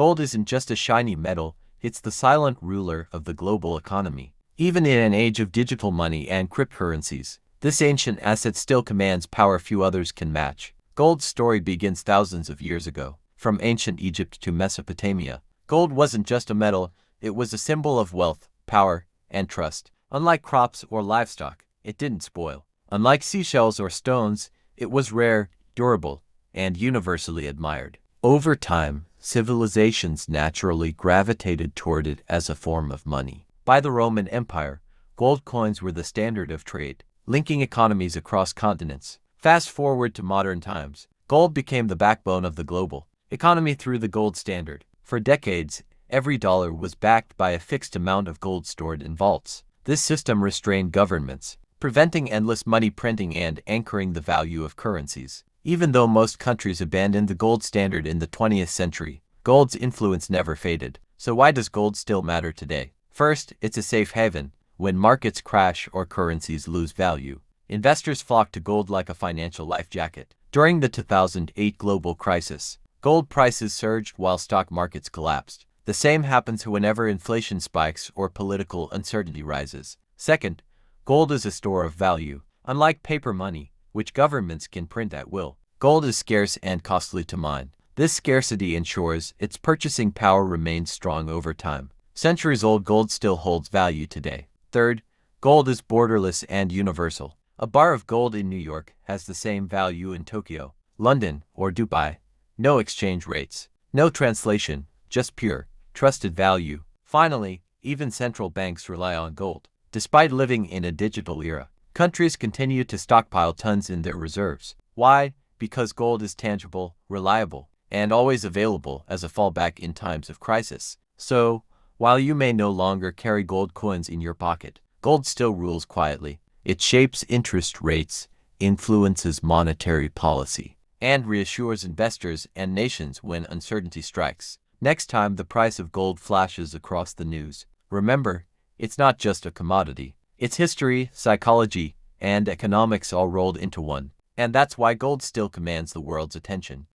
Gold isn't just a shiny metal, it's the silent ruler of the global economy. Even in an age of digital money and cryptocurrencies, this ancient asset still commands power few others can match. Gold's story begins thousands of years ago. From ancient Egypt to Mesopotamia, gold wasn't just a metal, it was a symbol of wealth, power, and trust. Unlike crops or livestock, it didn't spoil. Unlike seashells or stones, it was rare, durable, and universally admired. Over time, civilizations naturally gravitated toward it as a form of money. By the Roman Empire, gold coins were the standard of trade, linking economies across continents. Fast forward to modern times, gold became the backbone of the global economy through the gold standard. For decades, every dollar was backed by a fixed amount of gold stored in vaults. This system restrained governments, preventing endless money printing and anchoring the value of currencies. Even though most countries abandoned the gold standard in the 20th century, gold's influence never faded. So why does gold still matter today? First, it's a safe haven. When markets crash or currencies lose value, investors flock to gold like a financial life jacket. During the 2008 global crisis, gold prices surged while stock markets collapsed. The same happens whenever inflation spikes or political uncertainty rises. Second, gold is a store of value. Unlike paper money, which governments can print at will, gold is scarce and costly to mine. This scarcity ensures its purchasing power remains strong over time. Centuries-old gold still holds value today. Third, gold is borderless and universal. A bar of gold in New York has the same value in Tokyo, London, or Dubai. No exchange rates, no translation, just pure, trusted value. Finally, even central banks rely on gold. Despite living in a digital era, countries continue to stockpile tons in their reserves. Why? Because gold is tangible, reliable, and always available as a fallback in times of crisis. So, while you may no longer carry gold coins in your pocket, gold still rules quietly. It shapes interest rates, influences monetary policy, and reassures investors and nations when uncertainty strikes. Next time the price of gold flashes across the news, remember, it's not just a commodity. It's history, psychology, and economics all rolled into one. And that's why gold still commands the world's attention.